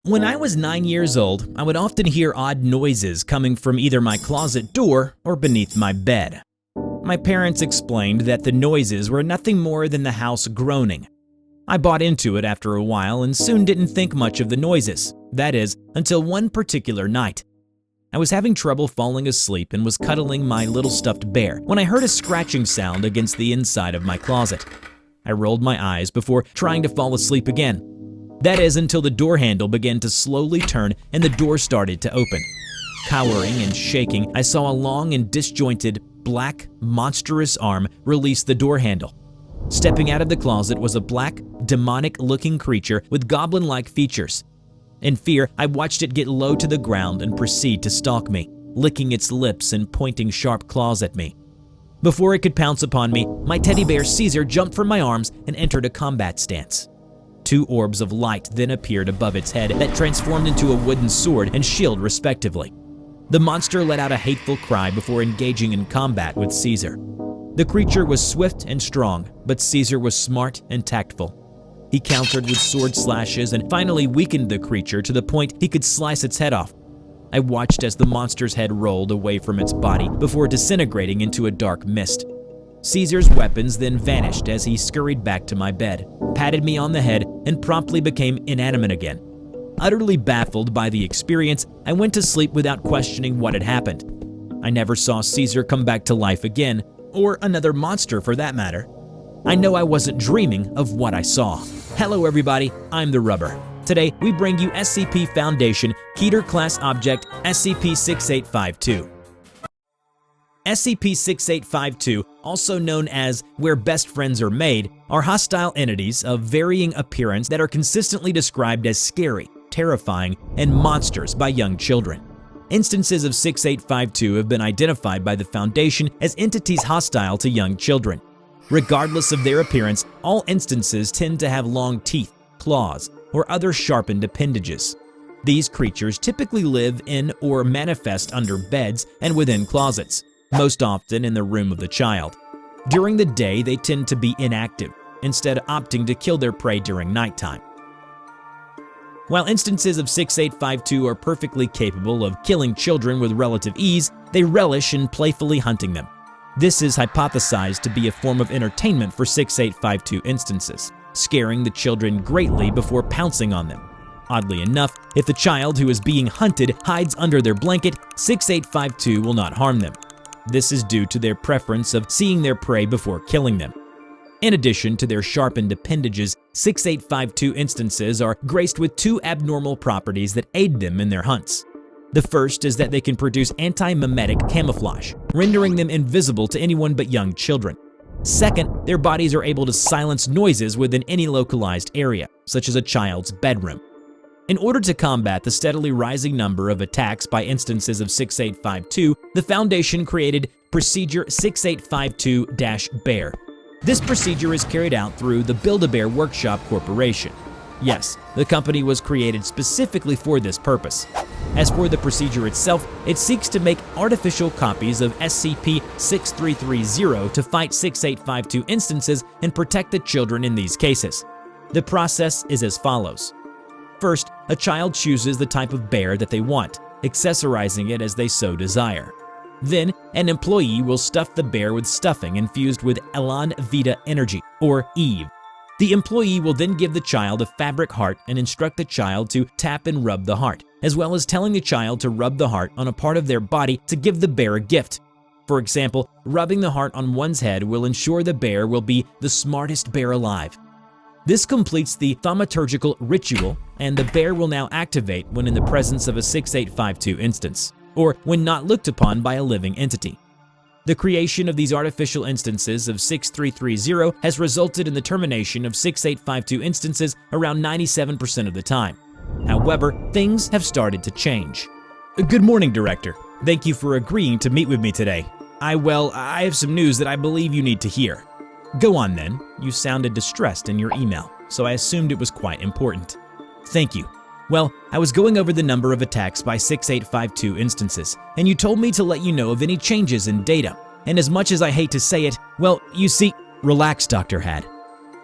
When I was 9 years old, I would often hear odd noises coming from either my closet door or beneath my bed. My parents explained that the noises were nothing more than the house groaning. I bought into it after a while and soon didn't think much of the noises, that is, until one particular night. I was having trouble falling asleep and was cuddling my little stuffed bear when I heard a scratching sound against the inside of my closet. I rolled my eyes before trying to fall asleep again. That is, until the door handle began to slowly turn and the door started to open. Cowering and shaking, I saw a long and disjointed, black, monstrous arm release the door handle. Stepping out of the closet was a black, demonic-looking creature with goblin-like features. In fear, I watched it get low to the ground and proceed to stalk me, licking its lips and pointing sharp claws at me. Before it could pounce upon me, my teddy bear Caesar jumped from my arms and entered a combat stance. 2 orbs of light then appeared above its head that transformed into a wooden sword and shield respectively. The monster let out a hateful cry before engaging in combat with Caesar. The creature was swift and strong, but Caesar was smart and tactful. He countered with sword slashes and finally weakened the creature to the point he could slice its head off. I watched as the monster's head rolled away from its body before disintegrating into a dark mist. Caesar's weapons then vanished as he scurried back to my bed, patted me on the head, and promptly became inanimate again. Utterly baffled by the experience, I went to sleep without questioning what had happened. I never saw Caesar come back to life again, or another monster for that matter. I know I wasn't dreaming of what I saw. Hello everybody, I'm TheRubber. Today, we bring you SCP Foundation Keter Class Object SCP-6852. SCP-6852, also known as Where Best Friends Are Made, are hostile entities of varying appearance that are consistently described as scary, terrifying, and monsters by young children. Instances of 6852 have been identified by the Foundation as entities hostile to young children. Regardless of their appearance, all instances tend to have long teeth, claws, or other sharpened appendages. These creatures typically live in or manifest under beds and within closets, most often in the room of the child. During the day, they tend to be inactive, instead opting to kill their prey during nighttime. While instances of 6852 are perfectly capable of killing children with relative ease, they relish in playfully hunting them. This is hypothesized to be a form of entertainment for 6852 instances, scaring the children greatly before pouncing on them. Oddly enough, if the child who is being hunted hides under their blanket, 6852 will not harm them. This is due to their preference of seeing their prey before killing them. In addition to their sharpened appendages, 6852 instances are graced with 2 abnormal properties that aid them in their hunts. The first is that they can produce anti-mimetic camouflage, rendering them invisible to anyone but young children. Second, their bodies are able to silence noises within any localized area, such as a child's bedroom. In order to combat the steadily rising number of attacks by instances of 6852, the Foundation created Procedure 6852-Bear. This procedure is carried out through the Build-A-Bear Workshop Corporation. Yes, the company was created specifically for this purpose. As for the procedure itself, it seeks to make artificial copies of SCP-6330 to fight 6852 instances and protect the children in these cases. The process is as follows. First, a child chooses the type of bear that they want, accessorizing it as they so desire. Then, an employee will stuff the bear with stuffing infused with Elan Vita Energy, or Eve. The employee will then give the child a fabric heart and instruct the child to tap and rub the heart, as well as telling the child to rub the heart on a part of their body to give the bear a gift. For example, rubbing the heart on one's head will ensure the bear will be the smartest bear alive. This completes the thaumaturgical ritual, and the bear will now activate when in the presence of a 6852 instance, or when not looked upon by a living entity. The creation of these artificial instances of 6330 has resulted in the termination of 6852 instances around 97% of the time. However, things have started to change. Good morning, Director. Thank you for agreeing to meet with me today. I have some news that I believe you need to hear. Go on then. You sounded distressed in your email, so I assumed it was quite important. Thank you. Well, I was going over the number of attacks by 6852 instances, and you told me to let you know of any changes in data. And as much as I hate to say it, well, you see— Relax, Dr. Had.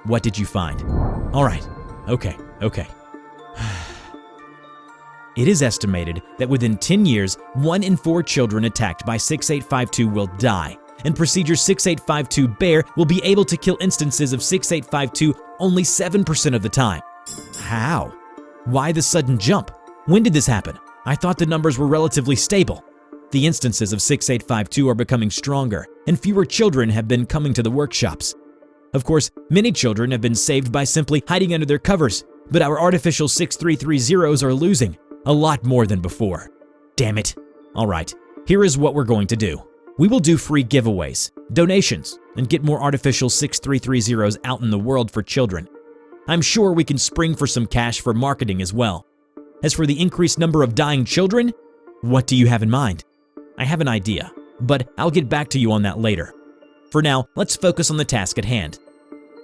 What did you find? All right. Okay. It is estimated that within 10 years, 1 in 4 children attacked by 6852 will die, and Procedure 6852 Bear will be able to kill instances of 6852 only 7% of the time. How? Why the sudden jump? When did this happen? I thought the numbers were relatively stable. The instances of 6852 are becoming stronger, and fewer children have been coming to the workshops. Of course, many children have been saved by simply hiding under their covers, but our artificial 6330s are losing, a lot more than before. Damn it. Alright, here is what we're going to do. We will do free giveaways, donations, and get more artificial 6330s out in the world for children. I'm sure we can spring for some cash for marketing as well. As for the increased number of dying children, what do you have in mind? I have an idea, but I'll get back to you on that later. For now, let's focus on the task at hand.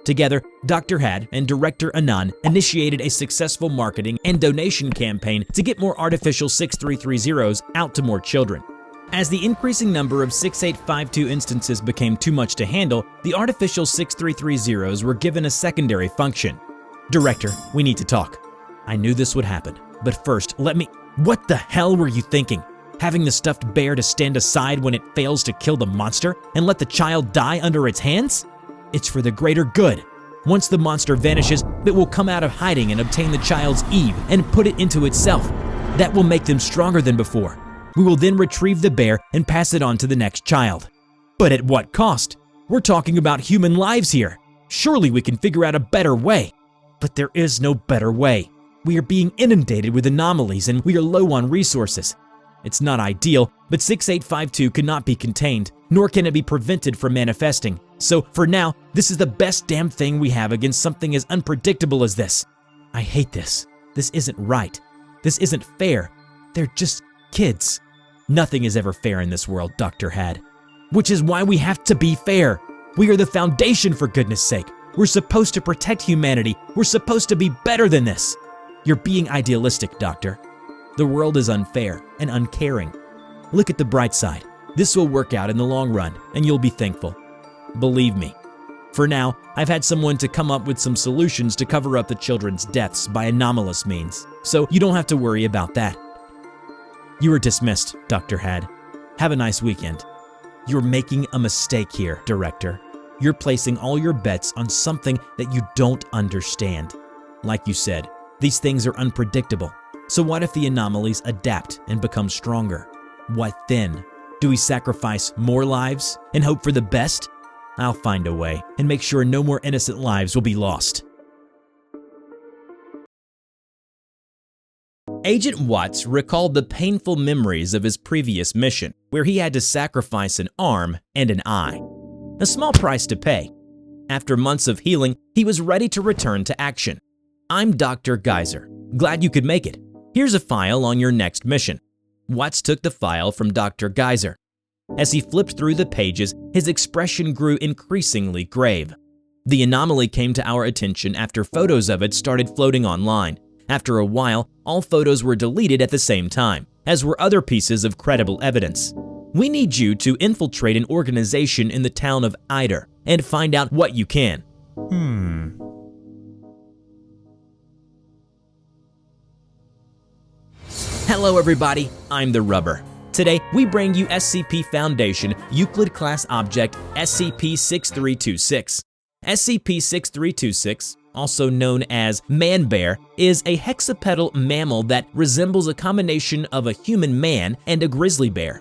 Together, Dr. Had and Director Anan initiated a successful marketing and donation campaign to get more artificial 6330s out to more children. As the increasing number of 6852 instances became too much to handle, the artificial 6330s were given a secondary function. Director, we need to talk. I knew this would happen, but first, What the hell were you thinking? Having the stuffed bear to stand aside when it fails to kill the monster and let the child die under its hands? It's for the greater good. Once the monster vanishes, it will come out of hiding and obtain the child's Eve and put it into itself. That will make them stronger than before. We will then retrieve the bear and pass it on to the next child. But at what cost? We're talking about human lives here. Surely we can figure out a better way. But there is no better way. We are being inundated with anomalies and we are low on resources. It's not ideal, but 6852 cannot be contained, nor can it be prevented from manifesting. So for now, this is the best damn thing we have against something as unpredictable as this. I hate this. This isn't right. This isn't fair. They're just kids. Nothing is ever fair in this world, Dr. Had. Which is why we have to be fair. We are the Foundation, for goodness sake. We're supposed to protect humanity. We're supposed to be better than this. You're being idealistic, Doctor. The world is unfair and uncaring. Look at the bright side. This will work out in the long run, and you'll be thankful. Believe me. For now, I've had someone to come up with some solutions to cover up the children's deaths by anomalous means, so you don't have to worry about that. You are dismissed, Dr. Had. Have a nice weekend. You're making a mistake here, Director. You're placing all your bets on something that you don't understand. Like you said, these things are unpredictable. So what if the anomalies adapt and become stronger? What then? Do we sacrifice more lives and hope for the best? I'll find a way and make sure no more innocent lives will be lost. Agent Watts recalled the painful memories of his previous mission, where he had to sacrifice an arm and an eye. A small price to pay. After months of healing, he was ready to return to action. I'm Dr. Geyser. Glad you could make it. Here's a file on your next mission. Watts took the file from Dr. Geyser. As he flipped through the pages, his expression grew increasingly grave. The anomaly came to our attention after photos of it started floating online. After a while, all photos were deleted at the same time, as were other pieces of credible evidence. We need you to infiltrate an organization in the town of Ider and find out what you can. Hello everybody, I'm TheRubber. Today, we bring you SCP Foundation Euclid Class Object SCP-6326. SCP-6326, also known as Manbear, is a hexapedal mammal that resembles a combination of a human man and a grizzly bear.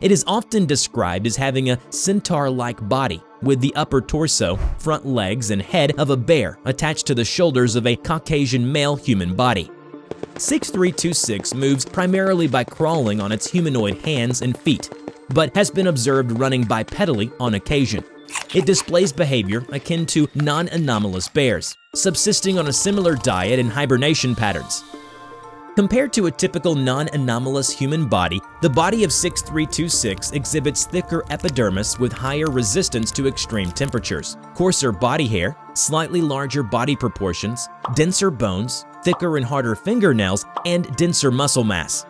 It is often described as having a centaur-like body, with the upper torso, front legs, and head of a bear attached to the shoulders of a Caucasian male human body. 6326 moves primarily by crawling on its humanoid hands and feet, but has been observed running bipedally on occasion. It displays behavior akin to non-anomalous bears, subsisting on a similar diet and hibernation patterns. Compared to a typical non-anomalous human body, the body of 6326 exhibits thicker epidermis with higher resistance to extreme temperatures, coarser body hair, slightly larger body proportions, denser bones, thicker and harder fingernails, and denser muscle mass.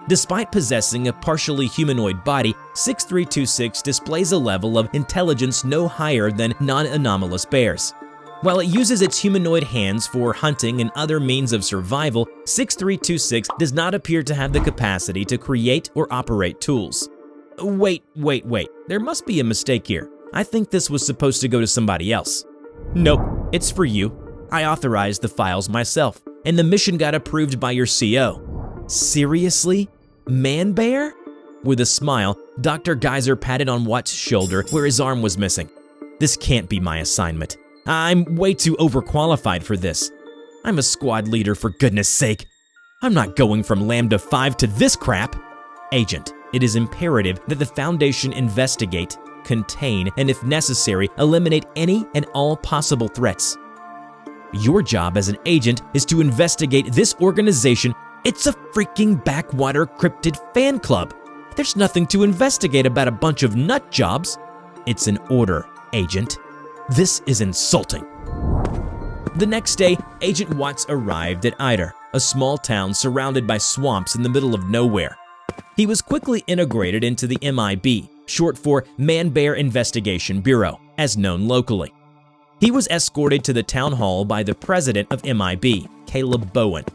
Despite possessing a partially humanoid body, 6326 displays a level of intelligence no higher than non-anomalous bears. While it uses its humanoid hands for hunting and other means of survival, 6326 does not appear to have the capacity to create or operate tools. Wait. There must be a mistake here. I think this was supposed to go to somebody else. Nope, it's for you. I authorized the files myself, and the mission got approved by your CO. Seriously? Manbear? With a smile, Dr. Geyser patted on Watt's shoulder where his arm was missing. This can't be my assignment. I'm way too overqualified for this. I'm a squad leader, for goodness sake. I'm not going from Lambda 5 to this crap. Agent, it is imperative that the Foundation investigate, contain, and if necessary, eliminate any and all possible threats. Your job as an agent is to investigate this organization. It's a freaking backwater cryptid fan club. There's nothing to investigate about a bunch of nut jobs. It's an order, Agent. This is insulting. The next day, Agent Watts arrived at Ider, a small town surrounded by swamps in the middle of nowhere. He was quickly integrated into the MIB, short for Manbear Investigation Bureau, as known locally. He was escorted to the town hall by the president of MIB, Caleb Bowen.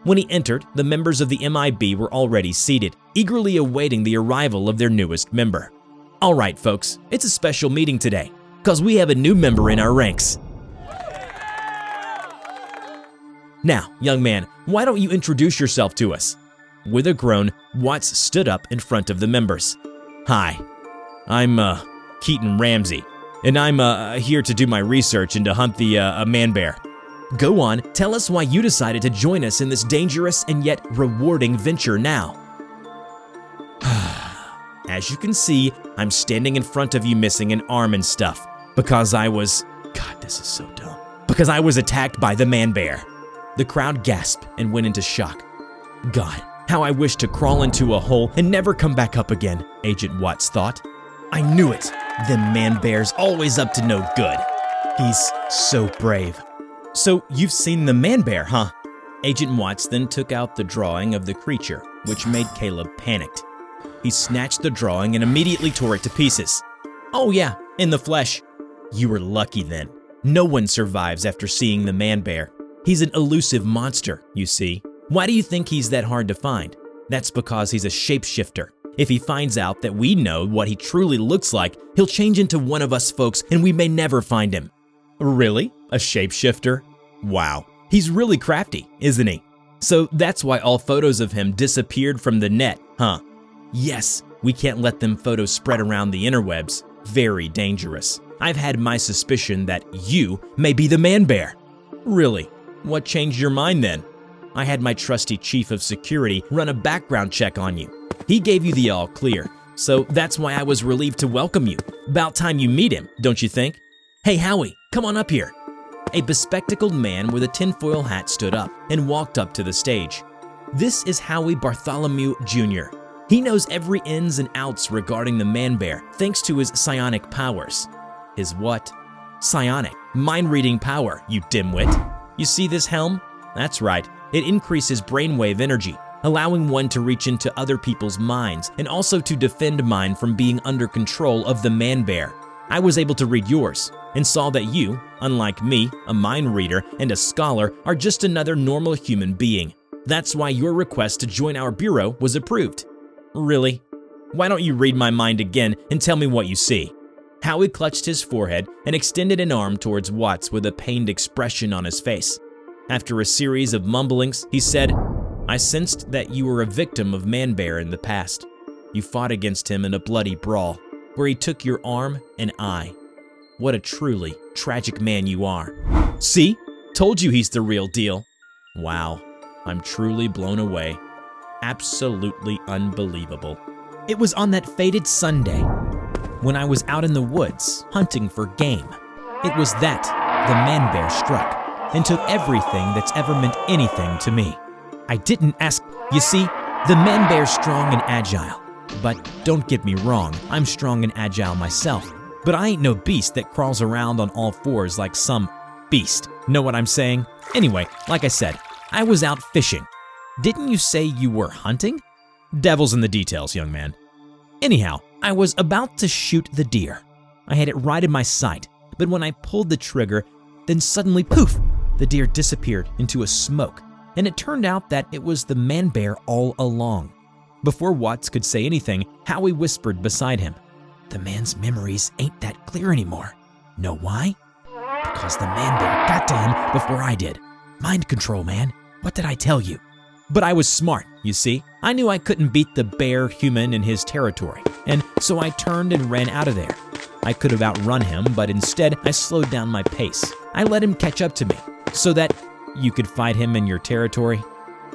When he entered, the members of the MIB were already seated, eagerly awaiting the arrival of their newest member. All right, folks, it's a special meeting today, because we have a new member in our ranks. Now, young man, why don't you introduce yourself to us? With a groan, Watts stood up in front of the members. Hi, I'm Keaton Ramsey, and I'm here to do my research and to hunt the Manbear. Go on, tell us why you decided to join us in this dangerous and yet rewarding venture now. As you can see, I'm standing in front of you missing an arm and stuff, because I was attacked by the Manbear. The crowd gasped and went into shock. God, how I wish to crawl into a hole and never come back up again, Agent Watts thought. I knew it. Them Manbear's always up to no good. He's so brave. So you've seen the Manbear, huh? Agent Watts then took out the drawing of the creature, which made Caleb panicked. He snatched the drawing and immediately tore it to pieces. Oh yeah, in the flesh. You were lucky then. No one survives after seeing the Manbear. He's an elusive monster, you see. Why do you think he's that hard to find? That's because he's a shapeshifter. If he finds out that we know what he truly looks like, he'll change into one of us folks and we may never find him. Really? A shapeshifter? Wow. He's really crafty, isn't he? So that's why all photos of him disappeared from the net, huh? Yes, we can't let them photos spread around the interwebs. Very dangerous. I've had my suspicion that you may be the Manbear. Really? What changed your mind then? I had my trusty chief of security run a background check on you. He gave you the all clear, so that's why I was relieved to welcome you. About time you meet him, don't you think? Hey Howie, come on up here. A bespectacled man with a tinfoil hat stood up and walked up to the stage. This is Howie Bartholomew Jr. He knows every ins and outs regarding the Manbear thanks to his psionic powers. His what? Psionic, mind-reading power, you dimwit. You see this helm? That's right, it increases brainwave energy, allowing one to reach into other people's minds and also to defend mine from being under control of the Manbear. I was able to read yours and saw that you, unlike me, a mind reader and a scholar, are just another normal human being. That's why your request to join our bureau was approved. Really? Why don't you read my mind again and tell me what you see? Howie clutched his forehead and extended an arm towards Watts with a pained expression on his face. After a series of mumblings, he said, I sensed that you were a victim of Manbear in the past. You fought against him in a bloody brawl, where he took your arm and eye. What a truly tragic man you are. See? Told you he's the real deal. Wow, I'm truly blown away. Absolutely unbelievable. It was on that fated Sunday, when I was out in the woods hunting for game. It was that the Manbear struck and took everything that's ever meant anything to me. I didn't ask. You see, the Manbear's strong and agile. But don't get me wrong, I'm strong and agile myself. But I ain't no beast that crawls around on all fours like some beast. Know what I'm saying? Anyway, like I said, I was out fishing. Didn't you say you were hunting? Devil's in the details, young man. Anyhow, I was about to shoot the deer. I had it right in my sight, but when I pulled the trigger, Then suddenly, poof, the deer disappeared into a smoke, and it turned out that it was the Manbear all along. Before Watts could say anything, Howie whispered beside him, "The man's memories ain't that clear anymore. Know why? Because the Manbear got to him before I did. Mind control, man. What did I tell you?" But I was smart, you see. I knew I couldn't beat the bear human in his territory, and so I turned and ran out of there. I could have outrun him, but instead I slowed down my pace. I let him catch up to me, so that you could fight him in your territory?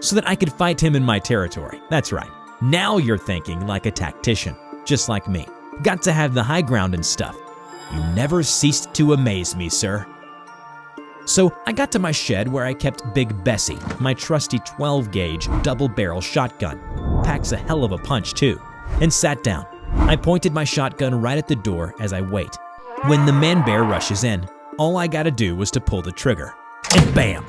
So that I could fight him in my territory. That's right. Now you're thinking like a tactician, just like me. Got to have the high ground and stuff. You never ceased to amaze me, sir. So I got to my shed where I kept Big Bessie, my trusty 12-gauge double-barrel shotgun. Packs a hell of a punch, too. And sat down. I pointed my shotgun right at the door as I wait. When the Manbear rushes in, all I gotta do was to pull the trigger. And bam!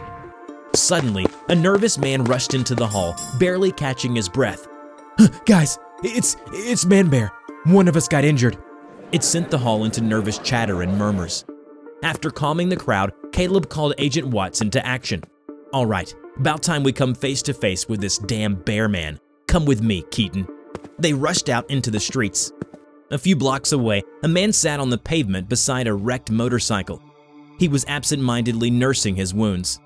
Suddenly, a nervous man rushed into the hall, barely catching his breath. "Guys, it's Manbear. One of us got injured." It sent the hall into nervous chatter and murmurs. After calming the crowd, Caleb called Agent Watts into action. "All right, about time we come face to face with this damn bear man. Come with me, Keaton." They rushed out into the streets. A few blocks away, a man sat on the pavement beside a wrecked motorcycle. He was absent-mindedly nursing his wounds.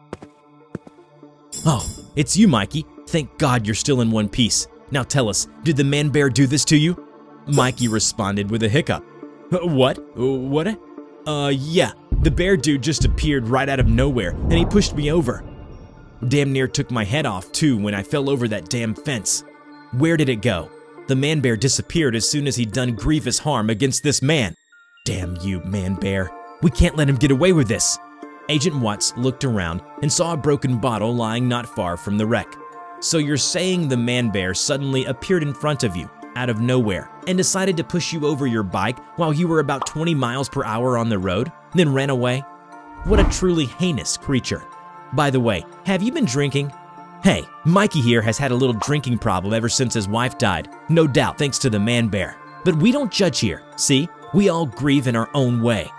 "Oh, it's you, Mikey. Thank God you're still in one piece. Now tell us, did the Manbear do this to you?" Mikey responded with a hiccup. What? Yeah, the bear dude just appeared right out of nowhere, and he pushed me over. Damn near took my head off, too, when I fell over that damn fence. Where did it go? The Manbear disappeared as soon as he'd done grievous harm against this man. Damn you, Manbear. We can't let him get away with this." Agent Watts looked around and saw a broken bottle lying not far from the wreck. "So you're saying the Manbear suddenly appeared in front of you, out of nowhere, and decided to push you over your bike while you were about 20 miles per hour on the road, then ran away? What a truly heinous creature. By the way, have you been drinking? Hey, Mikey here has had a little drinking problem ever since his wife died, no doubt thanks to the Manbear. But we don't judge here, see? We all grieve in our own way.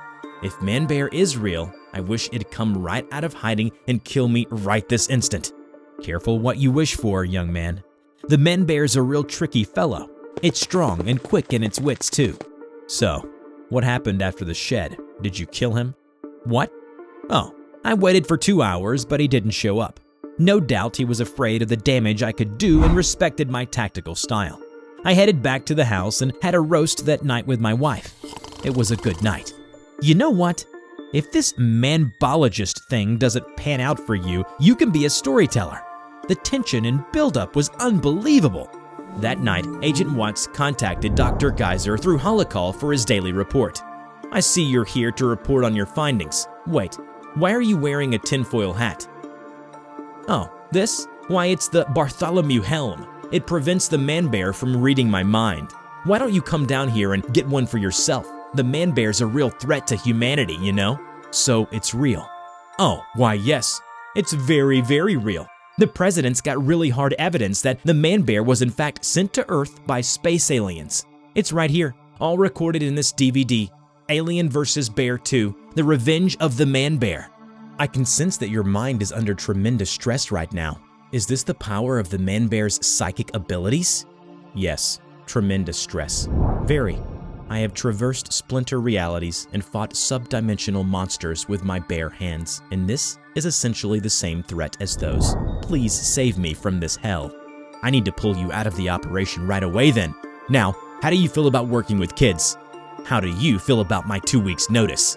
If Manbear is real, I wish it'd come right out of hiding and kill me right this instant. Careful what you wish for, young man. The Manbear's a real tricky fellow. It's strong and quick in its wits, too. So, what happened after the shed? Did you kill him?" "What? Oh, I waited for 2 hours, but he didn't show up. No doubt he was afraid of the damage I could do and respected my tactical style. I headed back to the house and had a roast that night with my wife. It was a good night. You know what? If this manbologist thing doesn't pan out for you, you can be a storyteller. The tension and buildup was unbelievable." That night, Agent Watts contacted Dr. Geyser through Holocall for his daily report. "I see you're here to report on your findings. Wait, why are you wearing a tinfoil hat?" "Oh, this? Why, it's the Bartholomew helm. It prevents the Manbear from reading my mind. Why don't you come down here and get one for yourself? The Manbear's a real threat to humanity, you know? So it's real." "Oh, why yes. It's very, very real. The president's got really hard evidence that the Manbear was in fact sent to Earth by space aliens. It's right here, all recorded in this DVD, Alien vs. Bear 2, The Revenge of the Manbear." I can sense that your mind is under tremendous stress right now. Is this the power of the Manbear's psychic abilities? Yes, tremendous stress. Very. I have traversed splinter realities and fought subdimensional monsters with my bare hands, and this is essentially the same threat as those. Please save me from this hell. I need to pull you out of the operation right away then. Now, how do you feel about working with kids? How do you feel about my 2 weeks' notice?